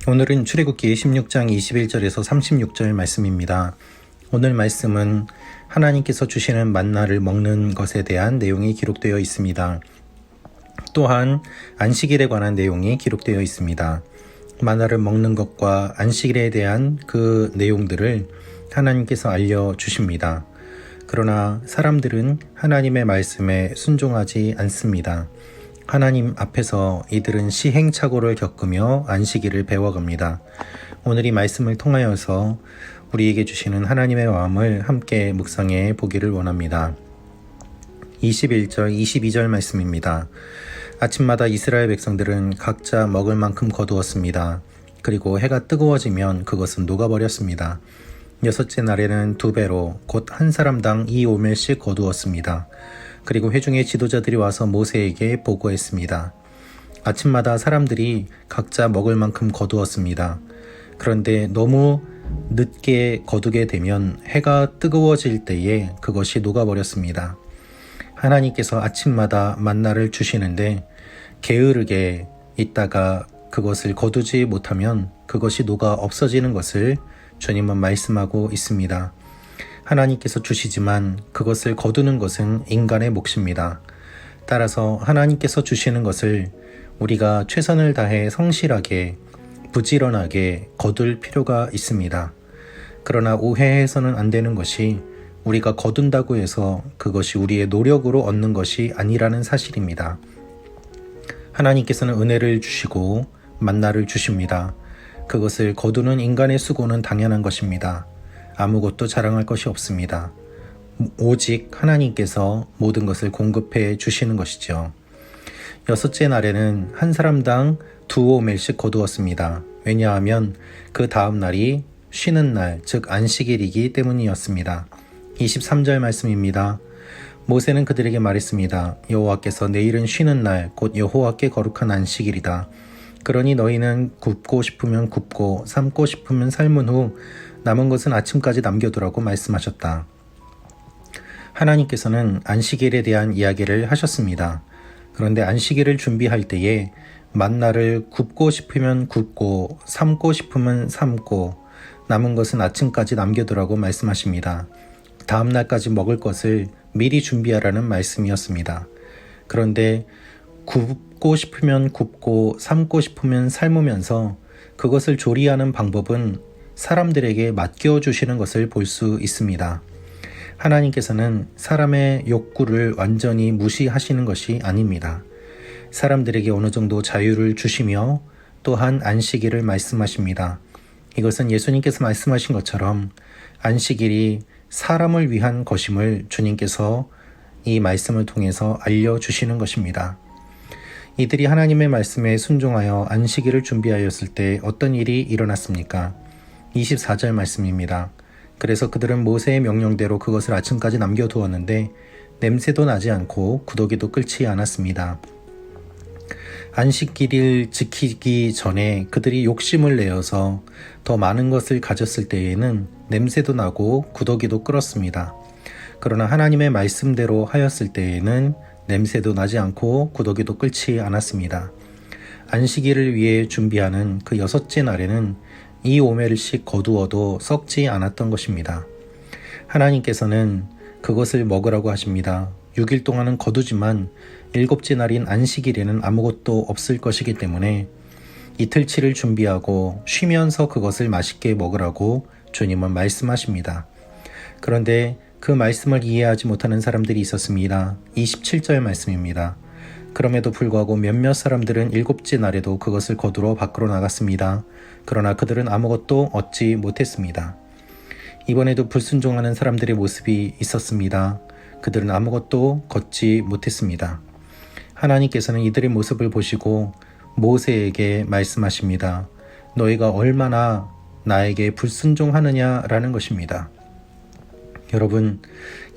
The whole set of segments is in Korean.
오늘은 출애굽기 16장 21절에서 36절 말씀입니다. 오늘 말씀은 하나님께서 주시는 만나를 먹는 것에 대한 내용이 기록되어 있습니다. 또한 안식일에 관한 내용이 기록되어 있습니다. 만나를 먹는 것과 안식일에 대한 그 내용들을 하나님께서 알려주십니다. 그러나 사람들은 하나님의 말씀에 순종하지 않습니다. 하나님 앞에서 이들은 시행착오를 겪으며 안식일을 배워갑니다. 오늘 이 말씀을 통하여서 우리에게 주시는 하나님의 마음을 함께 묵상해 보기를 원합니다. 21절, 22절 말씀입니다. 아침마다 이스라엘 백성들은 각자 먹을 만큼 거두었습니다. 그리고 해가 뜨거워지면 그것은 녹아버렸습니다. 여섯째 날에는 2배로 곧 한 사람당 2오멜씩 거두었습니다. 그리고 회중의 지도자들이 와서 모세에게 보고했습니다. 아침마다 사람들이 각자 먹을 만큼 거두었습니다. 그런데 너무 늦게 거두게 되면 해가 뜨거워질 때에 그것이 녹아버렸습니다. 하나님께서 아침마다 만나를 주시는데 게으르게 있다가 그것을 거두지 못하면 그것이 녹아 없어지는 것을 주님은 말씀하고 있습니다. 하나님께서 주시지만 그것을 거두는 것은 인간의 몫입니다. 따라서 하나님께서 주시는 것을 우리가 최선을 다해 성실하게 부지런하게 거둘 필요가 있습니다. 그러나 오해해서는 안 되는 것이 우리가 거둔다고 해서 그것이 우리의 노력으로 얻는 것이 아니라는 사실입니다. 하나님께서는 은혜를 주시고 만나를 주십니다. 그것을 거두는 인간의 수고는 당연한 것입니다. 아무것도 자랑할 것이 없습니다. 오직 하나님께서 모든 것을 공급해 주시는 것이죠. 여섯째 날에는 한 사람당 2오멜씩 거두었습니다. 왜냐하면 그 다음 날이 쉬는 날, 즉 안식일이기 때문이었습니다. 23절 말씀입니다. 모세는 그들에게 말했습니다. 여호와께서 내일은 쉬는 날, 곧 여호와께 거룩한 안식일이다. 그러니 너희는 굽고 싶으면 굽고 삶고 싶으면 삶은 후 남은 것은 아침까지 남겨두라고 말씀하셨다. 하나님께서는 안식일에 대한 이야기를 하셨습니다. 그런데 안식일을 준비할 때에 만나를 굽고 싶으면 굽고 삶고 싶으면 삶고 남은 것은 아침까지 남겨두라고 말씀하십니다. 다음 날까지 먹을 것을 미리 준비하라는 말씀이었습니다. 그런데 굽고 싶으면 굽고 삶고 싶으면 삶으면서 그것을 조리하는 방법은 사람들에게 맡겨주시는 것을 볼 수 있습니다. 하나님께서는 사람의 욕구를 완전히 무시하시는 것이 아닙니다. 사람들에게 어느 정도 자유를 주시며 또한 안식일을 말씀하십니다. 이것은 예수님께서 말씀하신 것처럼 안식일이 사람을 위한 것임을 주님께서 이 말씀을 통해서 알려주시는 것입니다. 이들이 하나님의 말씀에 순종하여 안식일을 준비하였을 때 어떤 일이 일어났습니까? 24절 말씀입니다. 그래서 그들은 모세의 명령대로 그것을 아침까지 남겨두었는데 냄새도 나지 않고 구더기도 끓지 않았습니다. 안식일을 지키기 전에 그들이 욕심을 내어서 더 많은 것을 가졌을 때에는 냄새도 나고 구더기도 끓었습니다. 그러나 하나님의 말씀대로 하였을 때에는 냄새도 나지 않고 구더기도 끓지 않았습니다. 안식일을 위해 준비하는 그 여섯째 날에는 2오멜씩 거두어도 썩지 않았던 것입니다. 하나님께서는 그것을 먹으라고 하십니다. 6일 동안은 거두지만 7째 날인 안식일에는 아무것도 없을 것이기 때문에 이틀치를 준비하고 쉬면서 그것을 맛있게 먹으라고 주님은 말씀하십니다. 그런데 그 말씀을 이해하지 못하는 사람들이 있었습니다. 27절 말씀입니다. 그럼에도 불구하고 몇몇 사람들은 7째 날에도 그것을 거두러 밖으로 나갔습니다. 그러나 그들은 아무것도 얻지 못했습니다. 이번에도 불순종하는 사람들의 모습이 있었습니다. 그들은 아무것도 걷지 못했습니다. 하나님께서는 이들의 모습을 보시고 모세에게 말씀하십니다. 너희가 얼마나 나에게 불순종하느냐라는 것입니다. 여러분,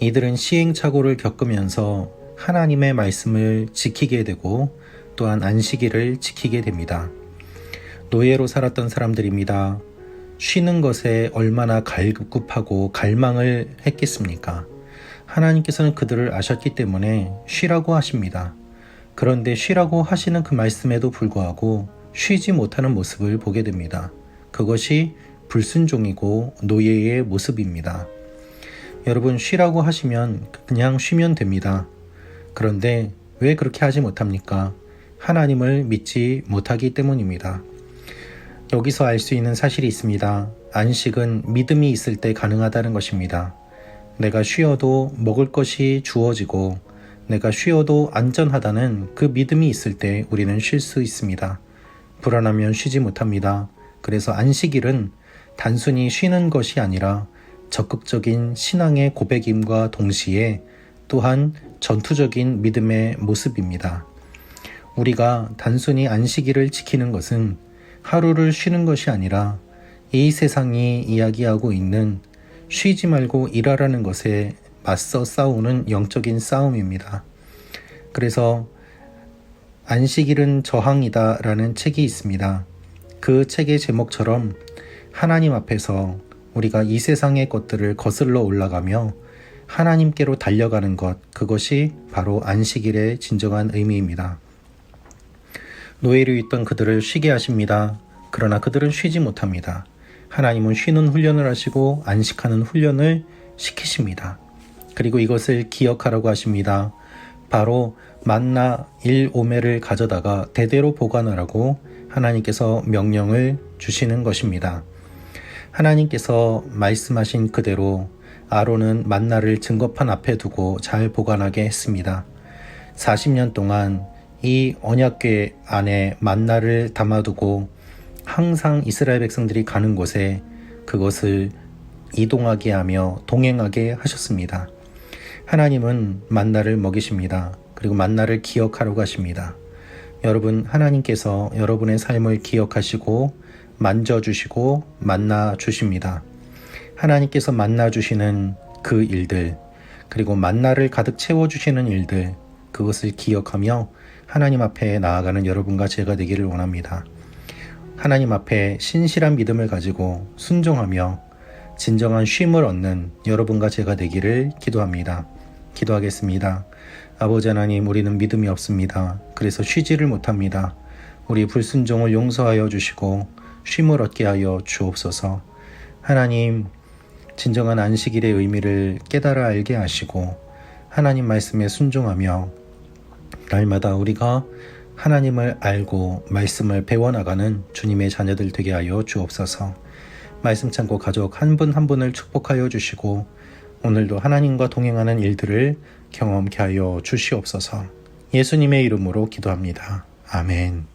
이들은 시행착오를 겪으면서 하나님의 말씀을 지키게 되고 또한 안식일을 지키게 됩니다. 노예로 살았던 사람들입니다. 쉬는 것에 얼마나 갈급하고 갈망을 했겠습니까? 하나님께서는 그들을 아셨기 때문에 쉬라고 하십니다. 그런데 쉬라고 하시는 그 말씀에도 불구하고 쉬지 못하는 모습을 보게 됩니다. 그것이 불순종이고 노예의 모습입니다. 여러분, 쉬라고 하시면 그냥 쉬면 됩니다. 그런데 왜 그렇게 하지 못합니까? 하나님을 믿지 못하기 때문입니다. 여기서 알 수 있는 사실이 있습니다. 안식은 믿음이 있을 때 가능하다는 것입니다. 내가 쉬어도 먹을 것이 주어지고 내가 쉬어도 안전하다는 그 믿음이 있을 때 우리는 쉴 수 있습니다. 불안하면 쉬지 못합니다. 그래서 안식일은 단순히 쉬는 것이 아니라 적극적인 신앙의 고백임과 동시에 또한 전투적인 믿음의 모습입니다. 우리가 단순히 안식일을 지키는 것은 하루를 쉬는 것이 아니라 이 세상이 이야기하고 있는 쉬지 말고 일하라는 것에 맞서 싸우는 영적인 싸움입니다. 그래서 안식일은 저항이다 라는 책이 있습니다. 그 책의 제목처럼 하나님 앞에서 우리가 이 세상의 것들을 거슬러 올라가며 하나님께로 달려가는 것, 그것이 바로 안식일의 진정한 의미입니다. 노예로 있던 그들을 쉬게 하십니다. 그러나 그들은 쉬지 못합니다. 하나님은 쉬는 훈련을 하시고 안식하는 훈련을 시키십니다. 그리고 이것을 기억하라고 하십니다. 바로 만나 1오매를 가져다가 대대로 보관하라고 하나님께서 명령을 주시는 것입니다. 하나님께서 말씀하신 그대로 아론은 만나를 증거판 앞에 두고 잘 보관하게 했습니다. 40년 동안 이 언약궤 안에 만나를 담아두고 항상 이스라엘 백성들이 가는 곳에 그것을 이동하게 하며 동행하게 하셨습니다. 하나님은 만나를 먹이십니다. 그리고 만나를 기억하라고 하십니다. 여러분, 하나님께서 여러분의 삶을 기억하시고 만져주시고 만나 주십니다. 하나님께서 만나 주시는 그 일들, 그리고 만나를 가득 채워주시는 일들, 그것을 기억하며 하나님 앞에 나아가는 여러분과 제가 되기를 원합니다. 하나님 앞에 신실한 믿음을 가지고 순종하며 진정한 쉼을 얻는 여러분과 제가 되기를 기도합니다. 기도하겠습니다. 아버지 하나님, 우리는 믿음이 없습니다. 그래서 쉬지를 못합니다. 우리 불순종을 용서하여 주시고 쉼을 얻게 하여 주옵소서. 하나님, 진정한 안식일의 의미를 깨달아 알게 하시고 하나님 말씀에 순종하며 날마다 우리가 하나님을 알고 말씀을 배워나가는 주님의 자녀들 되게 하여 주옵소서. 말씀 창고 가족 한 분 한 분을 축복하여 주시고 오늘도 하나님과 동행하는 일들을 경험케 하여 주시옵소서. 예수님의 이름으로 기도합니다. 아멘.